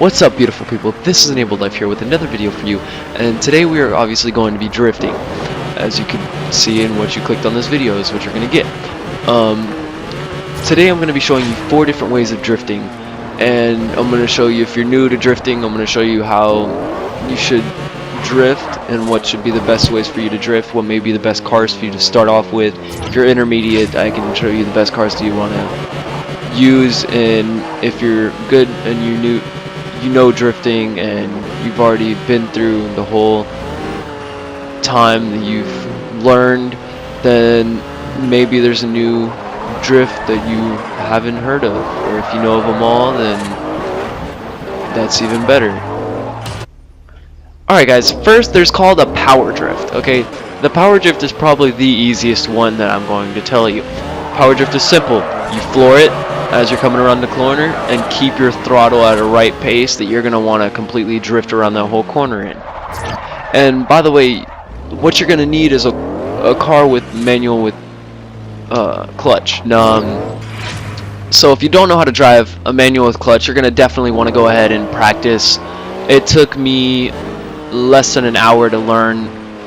What's up, beautiful people? This is Enabled Life here with another video for you, and today we are obviously going to be drifting. As you can see in what you clicked on this video is what you're going to get. Today I'm going to be showing you 4 different ways of drifting, and I'm going to show you, if you're new to drifting, I'm going to show you how you should drift and what should be the best ways for you to drift, what may be the best cars for you to start off with. If you're intermediate, I can show you the best cars that you want to use, and if you're good and you know drifting and you've already been through the whole time that you've learned, then maybe there's a new drift that you haven't heard of, or if you know of them all, then that's even better. Alright guys, first there's called a power drift. Okay, the power drift is probably the easiest one that I'm going to tell you. Power drift is simple. You floor it as you're coming around the corner and keep your throttle at a right pace that you're going to want to completely drift around that whole corner in. And by the way, what you're going to need is a car with manual with clutch. So if you don't know how to drive a manual with clutch, you're going to definitely want to go ahead and practice. It took me less than an hour to learn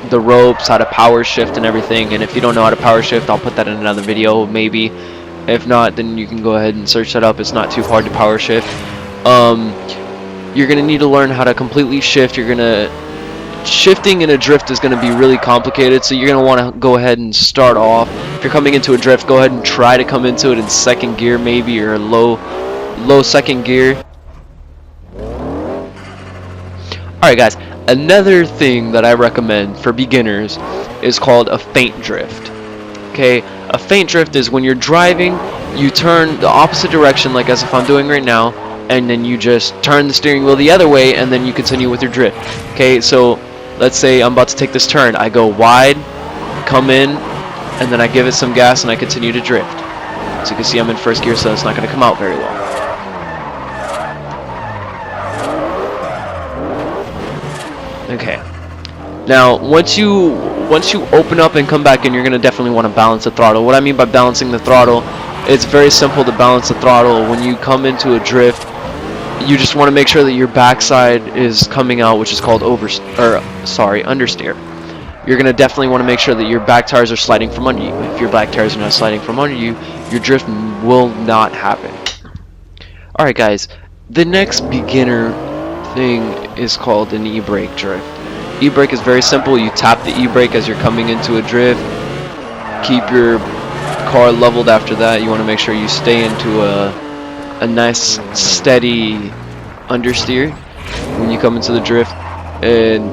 the ropes, how to power shift and everything, and if you don't know how to power shift, I'll put that in another video maybe. If not, then you can go ahead and search that up. It's not too hard to power shift. You're gonna need to learn how to completely shift. Shifting in a drift is gonna be really complicated, so you're gonna want to go ahead and start off. If you're coming into a drift, go ahead and try to come into it in second gear maybe, or low second gear. Alright guys, another thing that I recommend for beginners is called a feint drift. Okay, a feint drift is when you're driving, you turn the opposite direction, like as if I'm doing right now, and then you just turn the steering wheel the other way, and then you continue with your drift. Okay, so let's say I'm about to take this turn. I go wide, come in, and then I give it some gas, and I continue to drift. As you can see, I'm in first gear, so it's not going to come out very well. Okay. Now, once you open up and come back in, you're going to definitely want to balance the throttle. What I mean by balancing the throttle, it's very simple to balance the throttle. When you come into a drift, you just want to make sure that your backside is coming out, which is called understeer. You're going to definitely want to make sure that your back tires are sliding from under you. If your back tires are not sliding from under you, your drift will not happen. Alright guys, the next beginner thing is called an e-brake drift. E-brake is very simple. You tap the e-brake as you're coming into a drift. Keep your car leveled after that. You want to make sure you stay into a nice steady understeer when you come into the drift, and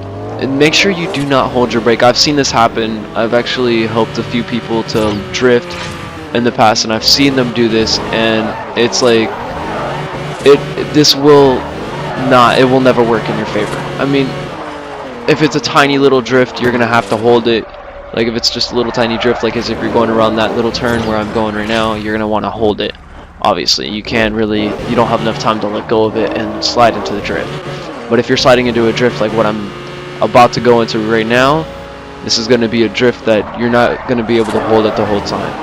make sure you do not hold your brake. I've seen this happen. I've actually helped a few people to drift in the past, and I've seen them do this, and it's like it will never work in your favor. I mean, if it's a tiny little drift, you're gonna have to hold it. Like if it's just a little tiny drift, like as if you're going around that little turn where I'm going right now, you're gonna want to hold it. Obviously, you don't have enough time to let go of it and slide into the drift. But if you're sliding into a drift like what I'm about to go into right now, this is gonna be a drift that you're not gonna be able to hold it the whole time.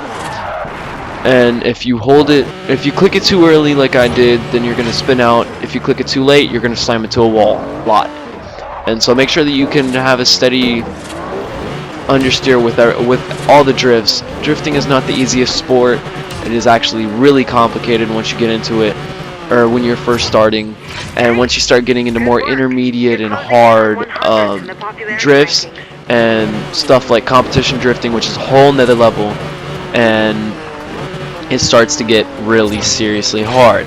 And if you click it too early like I did, then you're gonna spin out. If you click it too late, you're gonna slam into a wall a lot. And so make sure that you can have a steady understeer with all the drifts. Drifting is not the easiest sport. It is actually really complicated once you get into it, or when you're first starting. And once you start getting into more intermediate and hard drifts and stuff like competition drifting, which is a whole nother level, and it starts to get really seriously hard.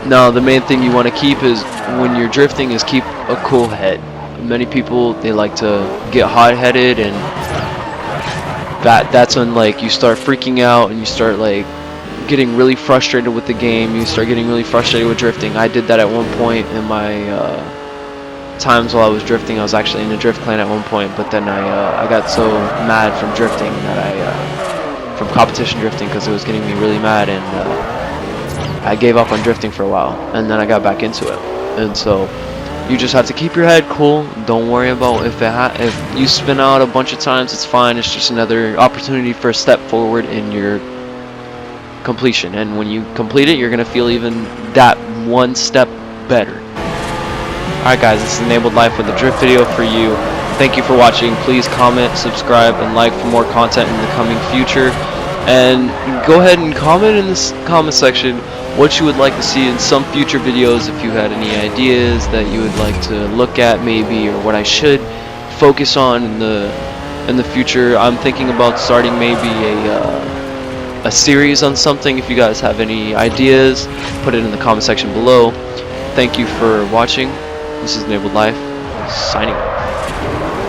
Now, the main thing you want to keep is, when you're drifting, is keep a cool head. Many people, they like to get hot-headed, and that's when like you start freaking out and you start like getting really frustrated with the game. You start getting really frustrated with drifting. I did that at one point in my times while I was drifting. I was actually in a drift clan at one point, but then I got so mad from drifting that from competition drifting, because it was getting me really mad, and I gave up on drifting for a while, and then I got back into it. And so you just have to keep your head cool. Don't worry about if you spin out a bunch of times. It's fine. It's just another opportunity for a step forward in your completion, and when you complete it, you're gonna feel even that one step better. Alright guys, this is Enabled Life with a drift video for you. Thank you for watching. Please comment, subscribe, and like for more content in the coming future. And go ahead and comment in this comment section what you would like to see in some future videos, if you had any ideas that you would like to look at maybe, or what I should focus on in the future. I'm thinking about starting maybe a series on something. If you guys have any ideas, put it in the comment section below. Thank you for watching. This is Enabled Life, signing off.